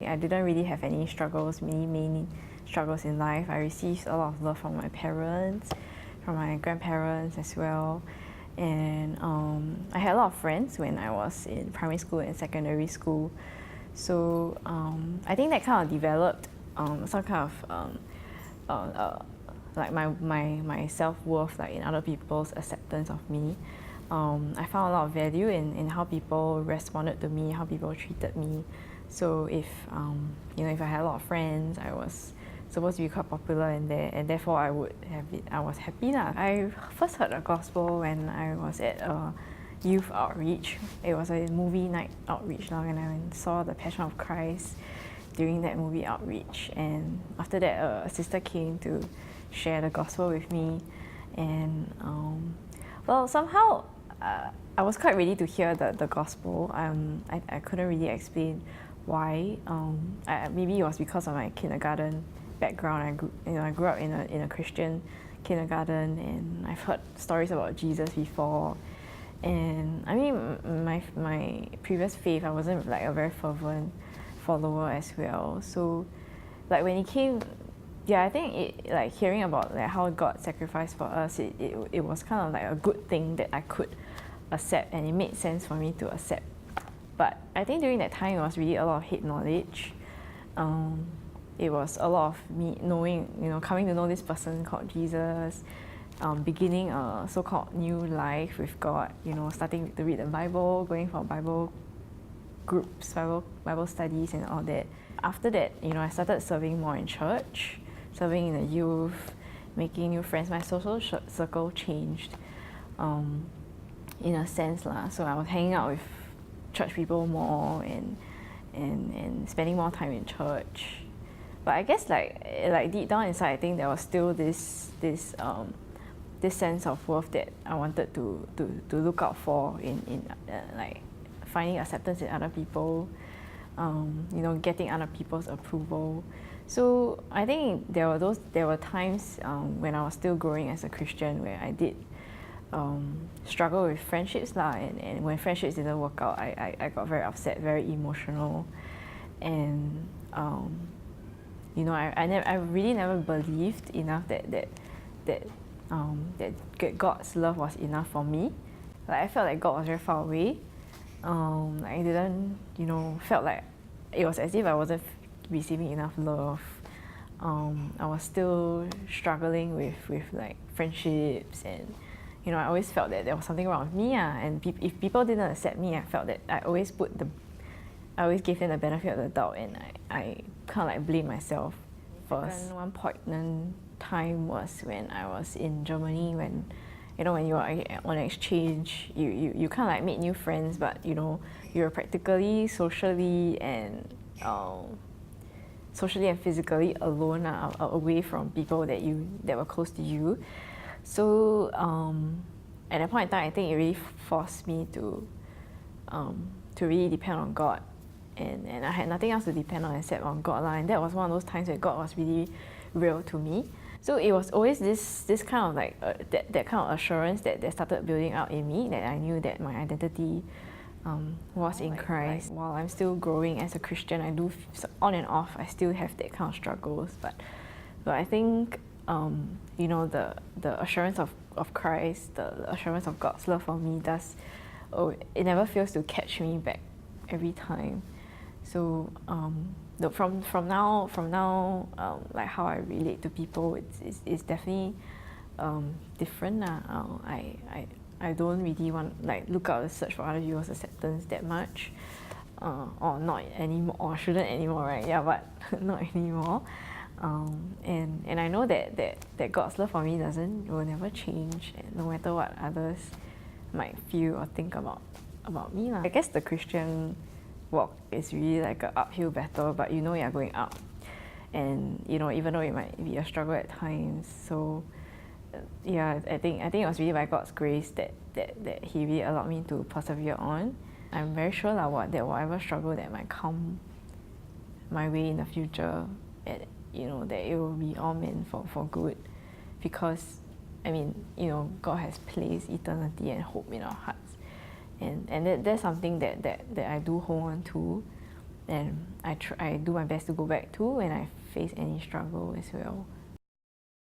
I didn't really have any struggles, many main struggles in life. I received a lot of love from my parents, from my grandparents as well. And I had a lot of friends when I was in primary school and secondary school. So I think that kind of developed some kind of like my self-worth, like in other people's acceptance of me. I found a lot of value in how people responded to me, how people treated me. So if if I had a lot of friends, I was supposed to be quite popular in there, and therefore I was happy lah. I first heard the gospel when I was at a youth outreach. It was a movie night outreach lah, and I saw the Passion of Christ during that movie outreach. And after that, a sister came to share the gospel with me, and somehow I was quite ready to hear the gospel. I couldn't really explain why. Maybe it was because of my kindergarten background. I grew up in a Christian kindergarten, and I've heard stories about Jesus before. And I mean, my previous faith, I wasn't like a very fervent follower as well. So, like when it came, yeah, I think like hearing about like how God sacrificed for us, it was kind of like a good thing that I could accept, and it made sense for me to accept. But I think during that time, it was really a lot of hate knowledge. It was a lot of me knowing, coming to know this person called Jesus, beginning a so-called new life with God, starting to read the Bible, going for Bible groups, Bible studies and all that. After that, I started serving more in church, serving in the youth, making new friends. My social circle changed, in a sense lah. So I was hanging out with church people more and spending more time in church. But I guess like deep down inside, I think there was still this sense of worth that I wanted to look out for in like finding acceptance in other people, getting other people's approval. So I think there were times when I was still growing as a Christian where I did struggle with friendships lah, and when friendships didn't work out, I got very upset, very emotional, and I really never believed enough that God's love was enough for me. Like I felt like God was very far away. I didn't, felt like it was as if I wasn't receiving enough love. I was still struggling with like friendships, and I always felt that there was something wrong with me. And if people didn't accept me, I felt that I always gave them the benefit of the doubt, and I kind of like blame myself first. One poignant time was when I was in Germany, when you are on exchange, you kind of like made new friends, but you're practically socially and physically alone, away from people that were close to you. So at that point in time, I think it really forced me to really depend on God, and I had nothing else to depend on except on God lah. And that was one of those times where God was really real to me. So it was always this kind of like that kind of assurance that started building out in me, that I knew that my identity was in Christ. While I'm still growing as a Christian, I do on and off, I still have that kind of struggles. But I think the assurance of Christ, the assurance of God's love for me it never fails to catch me back every time. So from now, like how I relate to people, it's definitely different. I don't really want look out and search for other people's acceptance that much, or not anymore, or shouldn't anymore, right? Yeah, but not anymore. And I know that God's love for me will never change, no matter what others might feel or think about me lah. I guess the Christian walk is really like an uphill battle, but you're going up, and even though it might be a struggle at times. So yeah, I think it was really by God's grace that He really allowed me to persevere on. I'm very sure that whatever struggle that might come my way in the future, that it will be all meant for good, because God has placed eternity and hope in our hearts, and that's something that I do hold on to. and I do my best to go back to when I face any struggle as well.